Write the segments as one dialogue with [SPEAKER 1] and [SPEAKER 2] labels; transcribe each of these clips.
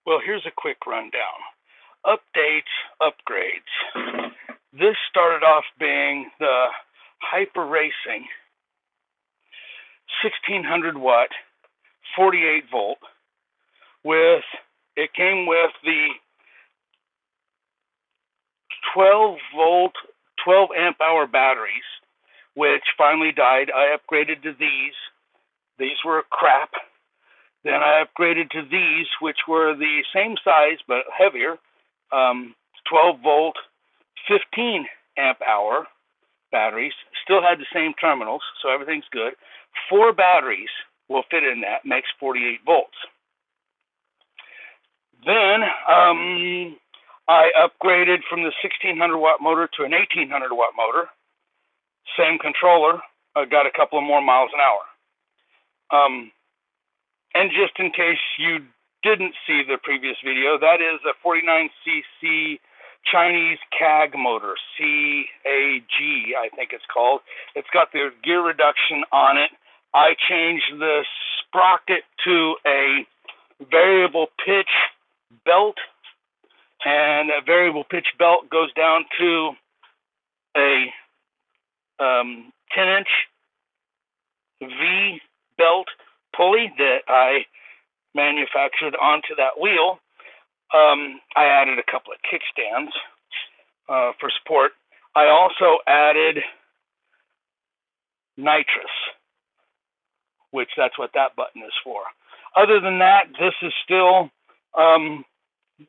[SPEAKER 1] Well, here's a quick rundown. Updates, upgrades. This started off being the HyperRacing 1600 watt 48 volt it came with the 12 volt 12 amp hour batteries, which finally died. I upgraded to these were crap. Then I upgraded to these, which were the same size but heavier, 12 volt 15 amp hour batteries. Still had the same terminals, so everything's good. 4 batteries will fit in that, makes 48 volts. Then I upgraded from the 1600 watt motor to an 1800 watt motor. Same controller. I got a couple of more miles an hour. And just in case you didn't see the previous video, that is a 49cc Chinese CAG motor, C-A-G, I think it's called. It's got the gear reduction on it. I changed the sprocket to a variable pitch belt, and a variable pitch belt goes down to a 10-inch V belt pulley that I manufactured onto that wheel. I added a couple of kickstands for support. I also added nitrous, which that's what that button is for. Other than that, this is still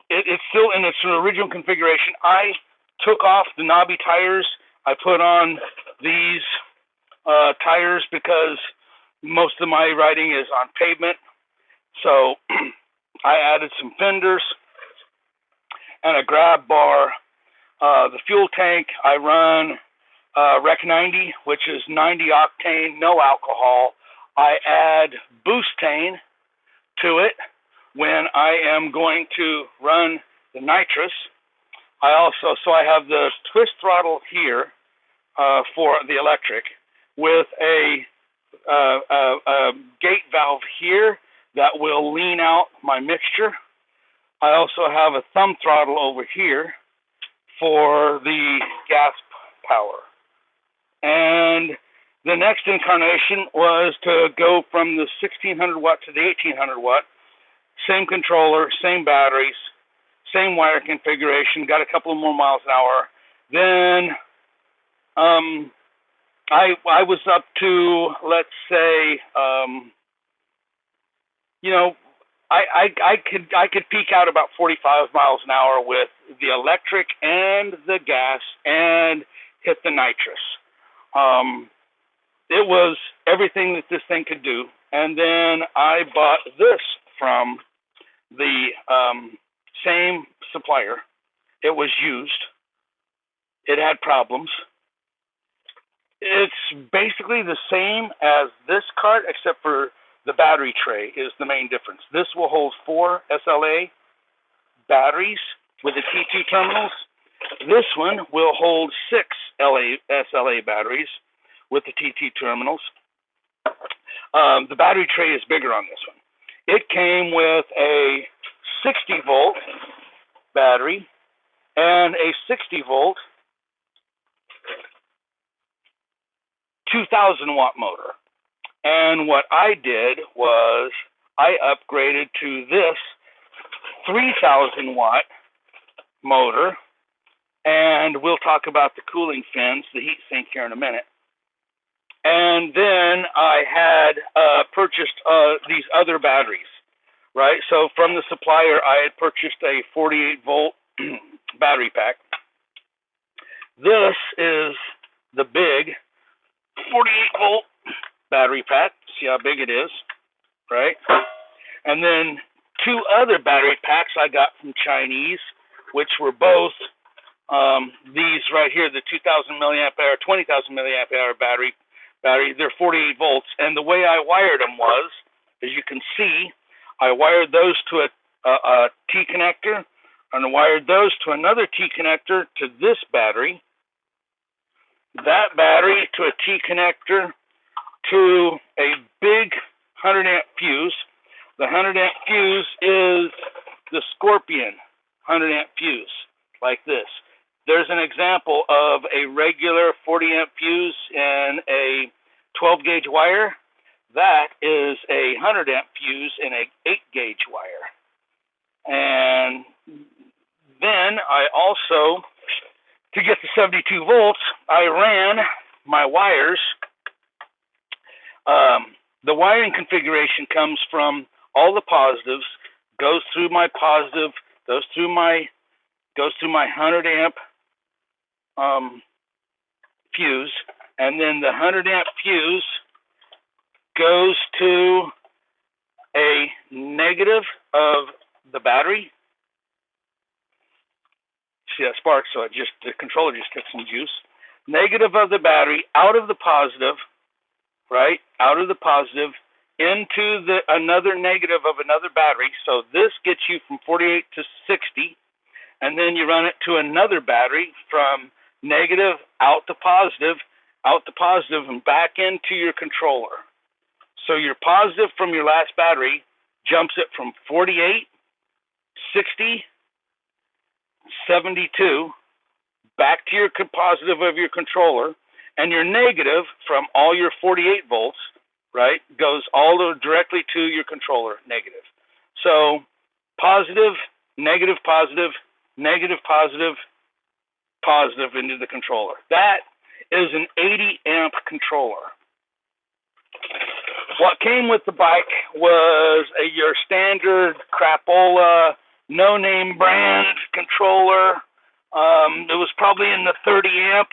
[SPEAKER 1] it's still in its original configuration. I took off the knobby tires. I put on these tires because most of my riding is on pavement. So I added some fenders and a grab bar. The fuel tank, I run Rec 90, which is 90 octane, no alcohol. I add boostane to it when I am going to run the nitrous. I have the twist throttle here for the electric with a gate valve here that will lean out my mixture. I also have a thumb throttle over here for the gas power. And the next incarnation was to go from the 1600 watt to the 1800 watt. Same controller, same batteries, same wire configuration, got a couple of more miles an hour. Then I was up to, let's say, I could peak out about 45 miles an hour with the electric and the gas and hit the nitrous. It was everything that this thing could do. And then I bought this from the same supplier. It was used. It had problems. It's basically the same as this cart, except for the battery tray is the main difference. This will hold 4 SLA batteries with the T2 terminals. This one will hold 6 SLA batteries with the T2 terminals. The battery tray is bigger on this one. It came with a 60 volt battery and a 60 volt 2000 watt motor. And what I did was I upgraded to this 3000 watt motor, and we'll talk about the cooling fins, the heat sink here in a minute. And then I had purchased these other batteries, right? So from the supplier, I had purchased a 48 volt battery pack. This is the big 48 volt battery pack. See how big it is, right? And then 2 other battery packs I got from Chinese, which were both these right here, the 2000 milliamp hour, 20,000 milliamp hour battery. They're 48 volts. And the way I wired them was, as you can see, I wired those to a T connector, and I wired those to another T connector to this battery, that battery to a T connector to a big 100 amp fuse. The 100 amp fuse is the Scorpion 100 amp fuse, like this. There's an example of a regular 40 amp fuse and a 12 gauge wire. That is a 100 amp fuse in a 8 gauge wire. And then I also, to get the 72 volts, I ran my wires. The wiring configuration comes from all the positives, goes through my positive, goes through my 100 amp fuse, and then the 100 amp fuse goes to a negative of the battery. See that spark? So the controller just took some juice. Negative of the battery out of the positive, right? Out of the positive into another negative of another battery. So this gets you from 48 to 60, and then you run it to another battery from negative out to positive, and back into your controller. So your positive from your last battery jumps it from 48, 60, 72, back to your positive of your controller, and your negative from all your 48 volts, right, goes all directly to your controller, negative. So positive, negative, positive, negative, positive, positive into the controller. That is an 80 amp controller. What came with the bike was your standard crapola, no-name brand controller. It was probably in the 30 amp.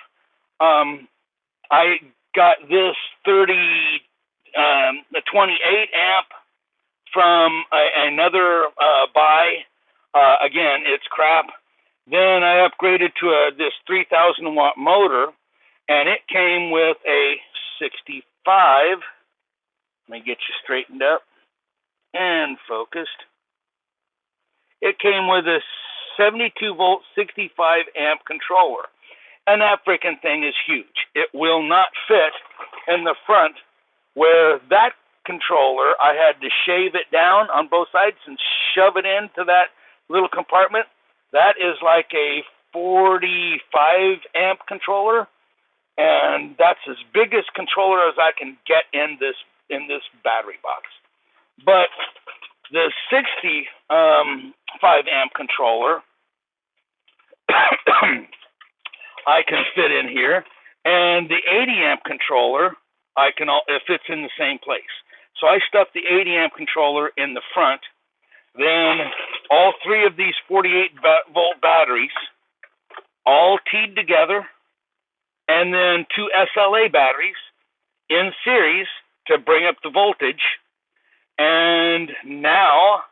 [SPEAKER 1] I got this the 28 amp from another buy. Again, it's crap. Then I upgraded to this 3,000 watt motor, and it came with a 65. Let me get you straightened up and focused. It came with a 72 volt, 65 amp controller. And that freaking thing is huge. It will not fit in the front, where that controller, I had to shave it down on both sides and shove it into that little compartment. That is like a 45 amp controller, and that's as big a controller as I can get in this battery box. But the 65 amp controller I can fit in here, and the 80 amp controller it fits in the same place. So I stuffed the 80 amp controller in the front. Then all three of these 48 volt batteries all teed together, and then two SLA batteries in series to bring up the voltage. And now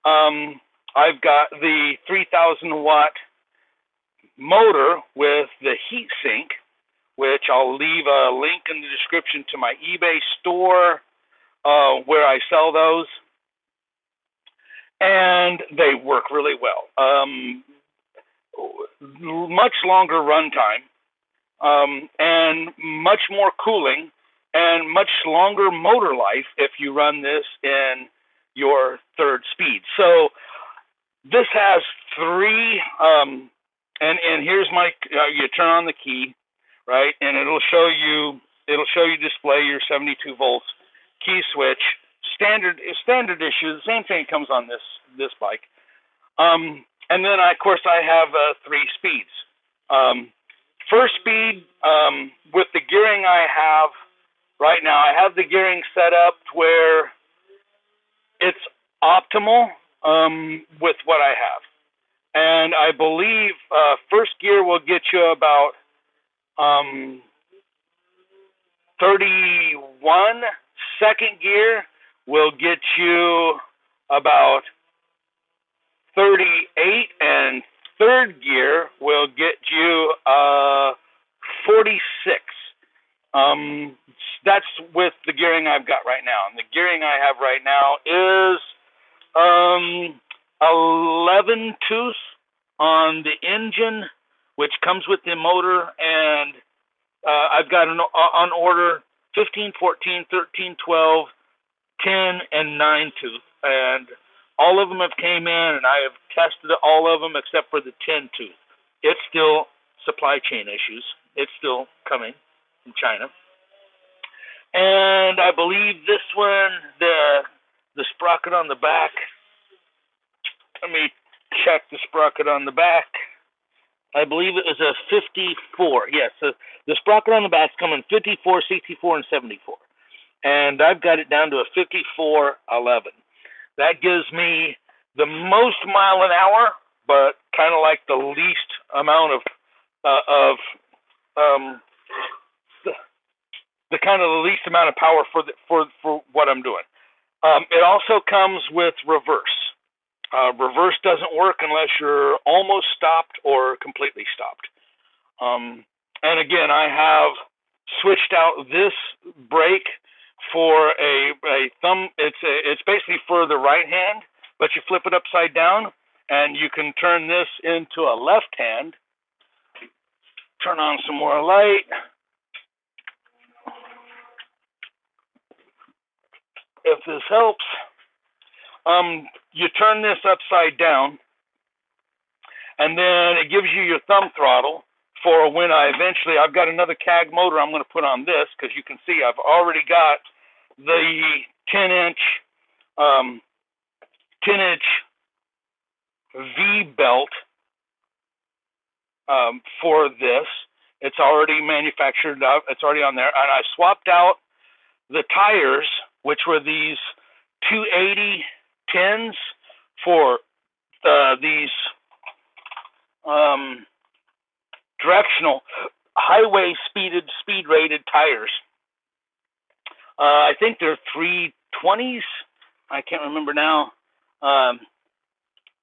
[SPEAKER 1] I've got the 3,000 watt motor with the heat sink, which I'll leave a link in the description to my eBay store where I sell those. And they work really well. Much longer runtime, and much more cooling, and much longer motor life if you run this in your third speed. So this has three, and here's my, you turn on the key, right, and it'll show you display your 72 volts key switch. Standard issue, the same thing comes on this bike. And then, of course, I have 3 speeds. First speed, with the gearing I have right now, I have the gearing set up where it's optimal with what I have. And I believe first gear will get you about 31. Second gear will get you about 38, and third gear will get you 46. That's with the gearing I've got right now. And the gearing I have right now is 11 tooth on the engine, which comes with the motor, and I've got on order 15, 14, 13, 12, 10, and 9 tooth. And All of them have came in, and I have tested all of them except for the 10 tooth. It's still supply chain issues. It's still coming from China. And I believe this one, the sprocket on the back. Let me check the sprocket on the back. I believe it was a 54. Yes, the sprocket on the back's coming 54, 64, and 74. And I've got it down to a 54.11. That gives me the most mile an hour, but kind of like the least amount of the kind of the least amount of power for what I'm doing. It also comes with reverse. Reverse doesn't work unless you're almost stopped or completely stopped. And again, I have switched out this brake for a thumb. It's basically for the right hand, but you flip it upside down, and you can turn this into a left hand. Turn on some more light. If this helps, you turn this upside down, and then it gives you your thumb throttle for when I've got another CAG motor I'm going to put on this, because you can see I've already got the 10-inch V belt for this. It's already manufactured. It's already on there, and I swapped out the tires, which were these 280 10s, for these directional highway speed rated tires. I think they're 320s. I can't remember now.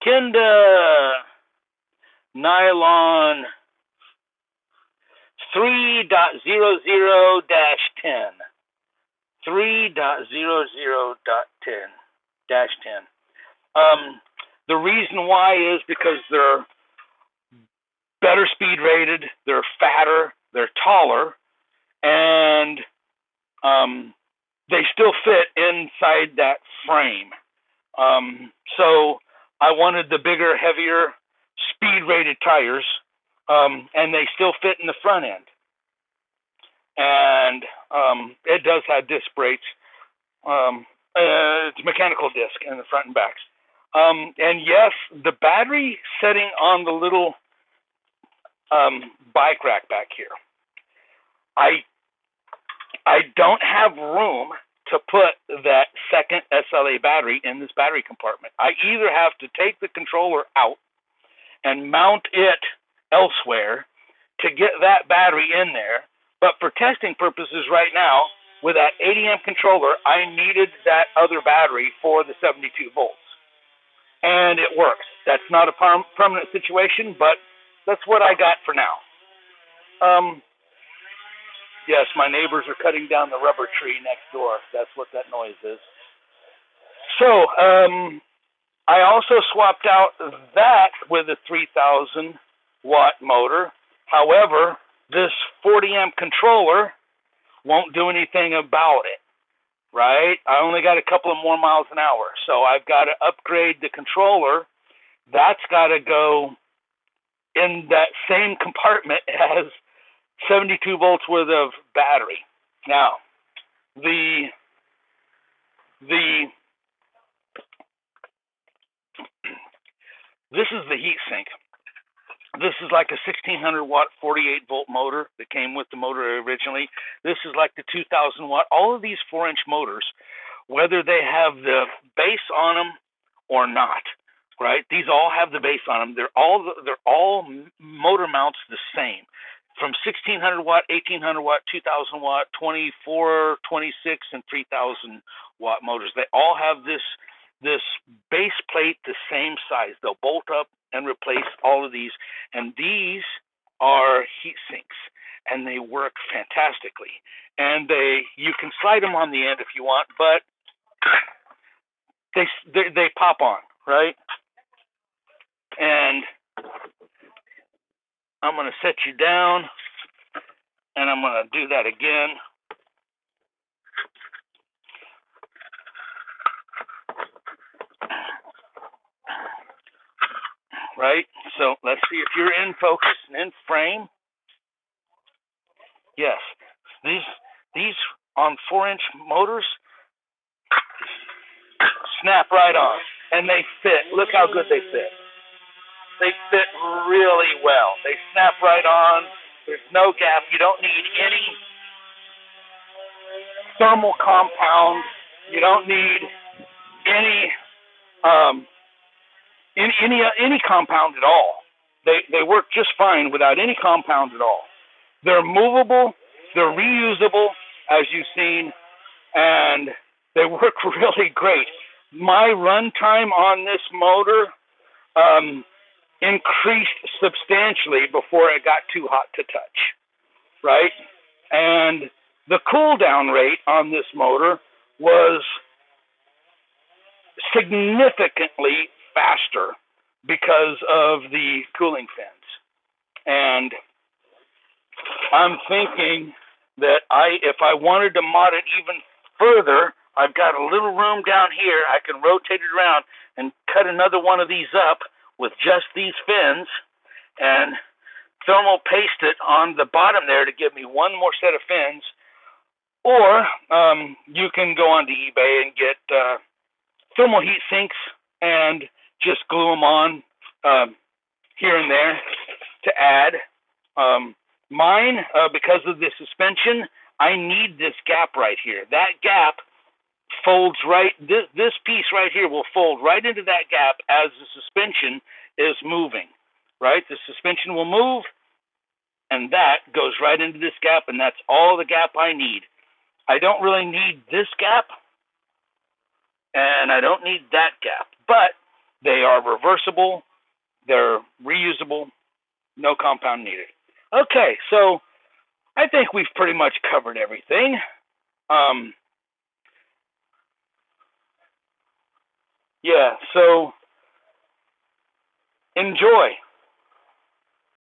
[SPEAKER 1] Kenda nylon 3.00-10. 3.00.10-10. The reason why is because they're better speed rated, they're fatter, they're taller, and they still fit inside that frame. So I wanted the bigger, heavier, speed rated tires, and they still fit in the front end. And it does have disc brakes. It's mechanical disc in the front and backs. And yes, the battery setting on the little bike rack back here, I don't have room to put that second SLA battery in this battery compartment. I either have to take the controller out and mount it elsewhere to get that battery in there. But for testing purposes right now, with that 80 amp controller, I needed that other battery for the 72 volts. And it works. That's not a permanent situation, but that's what I got for now. Yes, my neighbors are cutting down the rubber tree next door. That's what that noise is. So, I also swapped out that with a 3,000 watt motor. However, this 40 amp controller won't do anything about it, right? I only got a couple of more miles an hour. So I've got to upgrade the controller. That's got to go in that same compartment as 72 volts worth of battery. Now, this is the heat sink. This is like a 1600 watt 48 volt motor that came with the motor originally. This is like the 2000 watt. All of these 4-inch motors, whether they have the base on them or not, right? These all have the base on them. They're all motor mounts the same. From 1600 watt, 1800 watt, 2000 watt, 24, 26, and 3000 watt motors. They all have this base plate the same size. They'll bolt up and replace all of these. And these are heat sinks, and they work fantastically. And you can slide them on the end if you want, but they pop on, right? And I'm going to set you down, and I'm going to do that again. right? So let's see if you're in focus and in frame. Yes, these on 4-inch motors snap right on, and they fit. Look how good they fit. They fit really well. They snap right on. There's no gap. You don't need any thermal compound. You don't need any any compound at all. They work just fine without any compound at all. They're movable. They're reusable, as you've seen, and they work really great. My runtime on this motor increased substantially before it got too hot to touch, right? And the cool down rate on this motor was significantly faster because of the cooling fins. And I'm thinking that if I wanted to mod it even further, I've got a little room down here. I can rotate it around and cut another one of these up with just these fins and thermal paste it on the bottom there to give me one more set of fins. Or you can go onto eBay and get thermal heat sinks and just glue them on here and there to add. Mine, because of the suspension, I need this gap right here. That gap folds right, this piece right here will fold right into that gap as the suspension is moving, right? The suspension will move, and that goes right into this gap, and that's all the gap I need. I don't really need this gap, and I don't need that gap, but they are reversible, they're reusable, no compound needed. Okay, so I think we've pretty much covered everything. Yeah, so enjoy.